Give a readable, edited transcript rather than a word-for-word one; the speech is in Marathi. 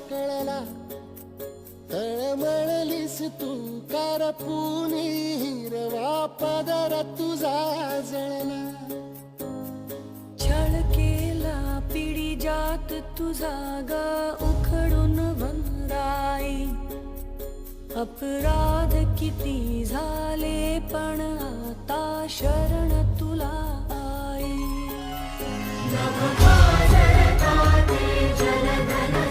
कळला, तळमळलीस तू करपुनी, हिरवा पदर तुझा जळला. छळ केला पिढी जात तुझा ग उखडून वंराई. अपराध किती झाले पण आता शरण तुला आई. नभ पाजर काठी जलधर